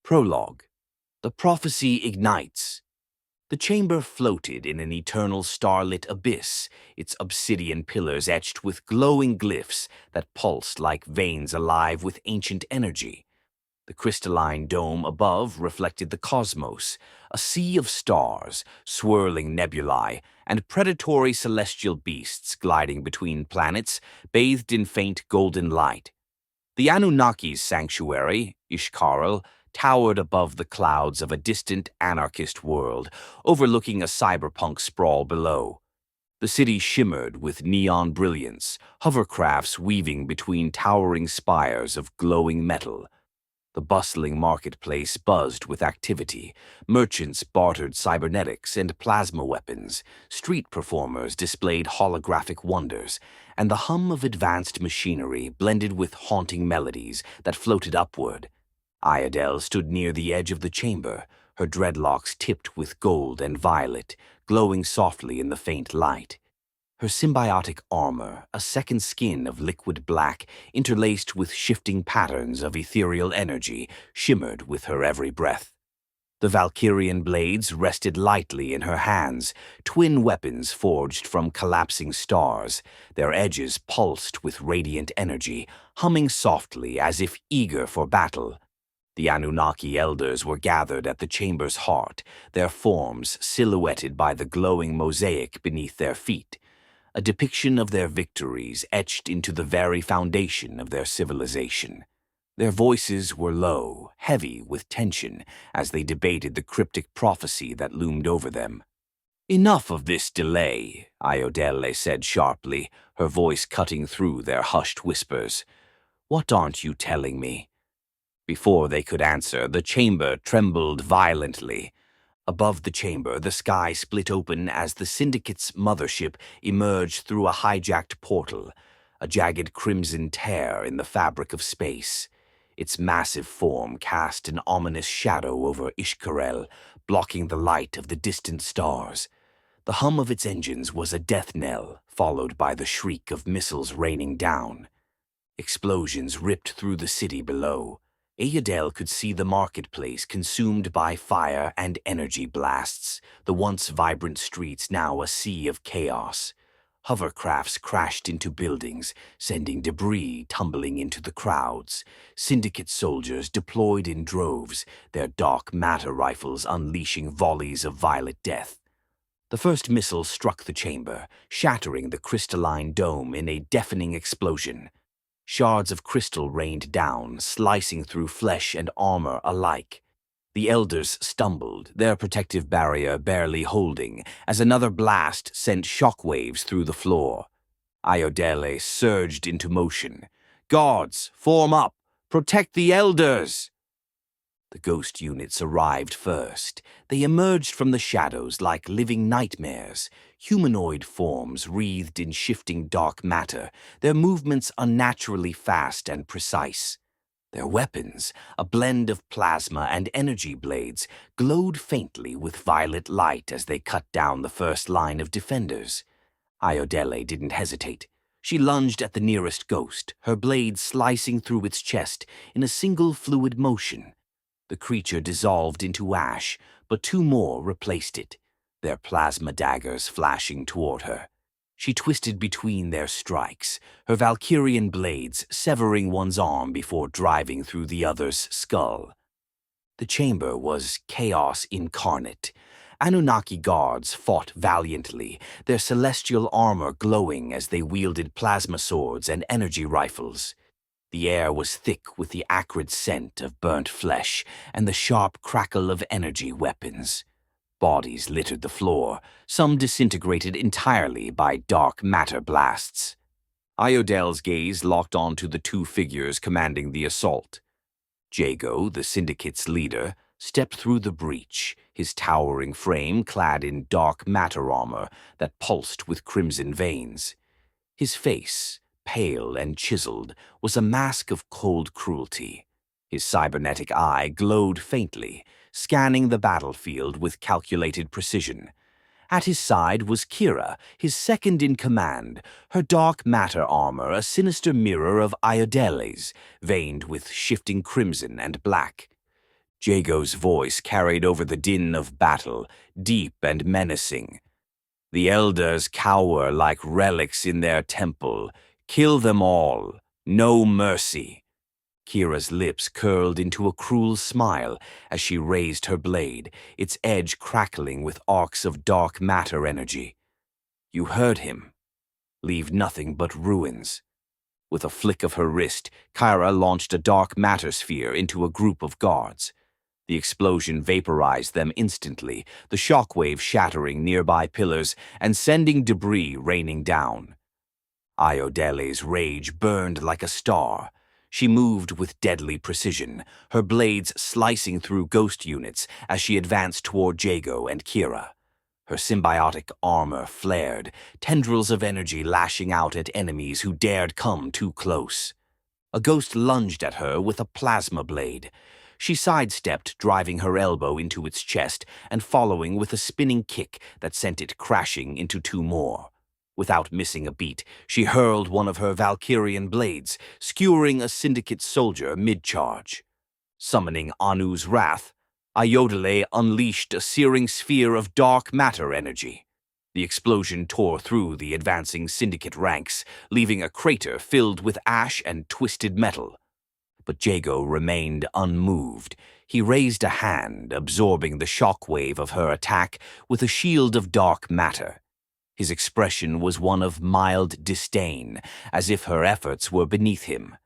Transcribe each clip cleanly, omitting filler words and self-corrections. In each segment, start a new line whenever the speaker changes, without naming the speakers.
Prologue. The prophecy ignites. The chamber floated in an eternal starlit abyss, its obsidian pillars etched with glowing glyphs that pulsed like veins alive with ancient energy. The crystalline dome above reflected the cosmos, a sea of stars, swirling nebulae, and predatory celestial beasts gliding between planets, bathed in faint golden light. The Anunnaki's sanctuary, Ishkarl, towered above the clouds of a distant anarchist world, overlooking a cyberpunk sprawl below. The city shimmered with neon brilliance, hovercrafts weaving between towering spires of glowing metal. The bustling marketplace buzzed with activity. Merchants bartered cybernetics and plasma weapons. Street performers displayed holographic wonders, and the hum of advanced machinery blended with haunting melodies that floated upward. Iodel stood near the edge of the chamber, her dreadlocks tipped with gold and violet, glowing softly in the faint light. Her symbiotic armor, a second skin of liquid black, interlaced with shifting patterns of ethereal energy, shimmered with her every breath. The Valkyrian blades rested lightly in her hands, twin weapons forged from collapsing stars. Their edges pulsed with radiant energy, humming softly as if eager for battle. The Anunnaki elders were gathered at the chamber's heart, their forms silhouetted by the glowing mosaic beneath their feet, a depiction of their victories etched into the very foundation of their civilization. Their voices were low, heavy with tension, as they debated the cryptic prophecy that loomed over them. "Enough of this delay," Iodele said sharply, her voice cutting through their hushed whispers. "What aren't you telling me?" Before they could answer, the chamber trembled violently. Above the chamber, the sky split open as the Syndicate's mothership emerged through a hijacked portal, a jagged crimson tear in the fabric of space. Its massive form cast an ominous shadow over Ishkarel, blocking the light of the distant stars. The hum of its engines was a death knell, followed by the shriek of missiles raining down. Explosions ripped through the city below. Ayodele could see the marketplace consumed by fire and energy blasts, the once vibrant streets now a sea of chaos. Hovercrafts crashed into buildings, sending debris tumbling into the crowds. Syndicate soldiers deployed in droves, their dark matter rifles unleashing volleys of violet death. The first missile struck the chamber, shattering the crystalline dome in a deafening explosion. Shards of crystal rained down, slicing through flesh and armor alike. The elders stumbled, their protective barrier barely holding, as another blast sent shockwaves through the floor. Iodele surged into motion. "Guards, form up! Protect the elders!" The ghost units arrived first. They emerged from the shadows like living nightmares, humanoid forms wreathed in shifting dark matter, their movements unnaturally fast and precise. Their weapons, a blend of plasma and energy blades, glowed faintly with violet light as they cut down the first line of defenders. Iodele didn't hesitate. She lunged at the nearest ghost, her blade slicing through its chest in a single fluid motion. The creature dissolved into ash, but two more replaced it, their plasma daggers flashing toward her. She twisted between their strikes, her Valkyrian blades severing one's arm before driving through the other's skull. The chamber was chaos incarnate. Anunnaki guards fought valiantly, their celestial armor glowing as they wielded plasma swords and energy rifles. The air was thick with the acrid scent of burnt flesh and the sharp crackle of energy weapons. Bodies littered the floor, some disintegrated entirely by dark matter blasts. Iodele's gaze locked onto the two figures commanding the assault. Jago, the Syndicate's leader, stepped through the breach, his towering frame clad in dark matter armor that pulsed with crimson veins. His face, pale and chiseled, was a mask of cold cruelty. His cybernetic eye glowed faintly, scanning the battlefield with calculated precision. At his side was Kira, his second in command, her dark matter armor a sinister mirror of Iodele's, veined with shifting crimson and black. Jago's voice carried over the din of battle, deep and menacing. The elders cower like relics in their temple. Kill them all. No mercy. Kira's lips curled into a cruel smile as she raised her blade, its edge crackling with arcs of dark matter energy. You heard him. Leave nothing but ruins. With a flick of her wrist, Kairo launched a dark matter sphere into a group of guards. The explosion vaporized them instantly, the shockwave shattering nearby pillars and sending debris raining down. Ayodele's rage burned like a star. She moved with deadly precision, her blades slicing through ghost units as she advanced toward Jago and Kira. Her symbiotic armor flared, tendrils of energy lashing out at enemies who dared come too close. A ghost lunged at her with a plasma blade. She sidestepped, driving her elbow into its chest and following with a spinning kick that sent it crashing into two more. Without missing a beat, she hurled one of her Valkyrian blades, skewering a Syndicate soldier mid-charge. Summoning Anu's wrath, Ayodele unleashed a searing sphere of dark matter energy. The explosion tore through the advancing Syndicate ranks, leaving a crater filled with ash and twisted metal. But Jago remained unmoved. He raised a hand, absorbing the shockwave of her attack with a shield of dark matter. His expression was one of mild disdain, as if her efforts were beneath him.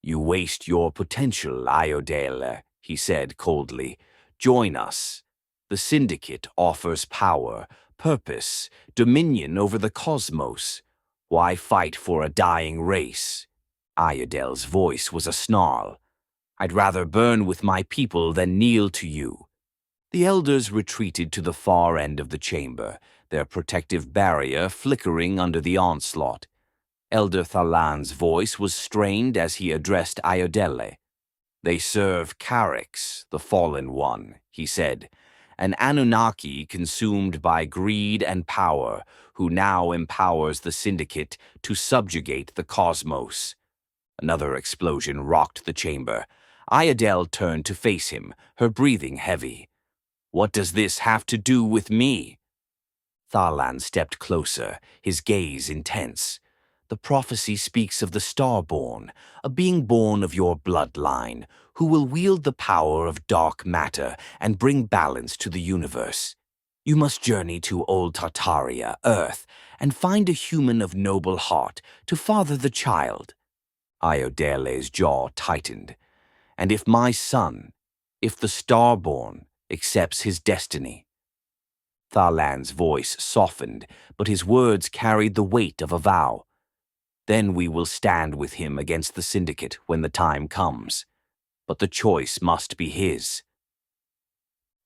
You waste your potential, Ayodele, he said coldly. Join us. The Syndicate offers power, purpose, dominion over the cosmos. Why fight for a dying race? Ayodele's voice was a snarl. I'd rather burn with my people than kneel to you. The elders retreated to the far end of the chamber, their protective barrier flickering under the onslaught. Elder Thalan's voice was strained as he addressed Ayodele. They serve Carix, the Fallen One, he said, an Anunnaki consumed by greed and power, who now empowers the Syndicate to subjugate the cosmos. Another explosion rocked the chamber. Ayodele turned to face him, her breathing heavy. What does this have to do with me? Thalan stepped closer, his gaze intense. The prophecy speaks of the Starborn, a being born of your bloodline, who will wield the power of dark matter and bring balance to the universe. You must journey to old Tartaria, Earth, and find a human of noble heart to father the child. Ayodele's jaw tightened. And if my son, if the Starborn, accepts his destiny. Thalan's voice softened, but his words carried the weight of a vow. Then we will stand with him against the Syndicate when the time comes. But the choice must be his.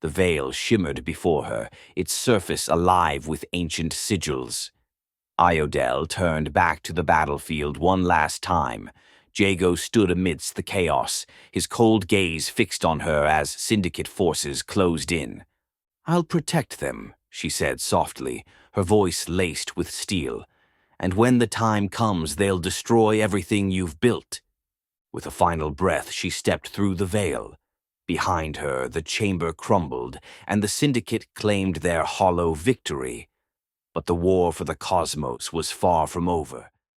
The veil shimmered before her, its surface alive with ancient sigils. Ayodele turned back to the battlefield one last time. Jago stood amidst the chaos, his cold gaze fixed on her as Syndicate forces closed in. I'll protect them, she said softly, her voice laced with steel. And when the time comes, they'll destroy everything you've built. With a final breath, she stepped through the veil. Behind her, the chamber crumbled, and the Syndicate claimed their hollow victory. But the war for the cosmos was far from over.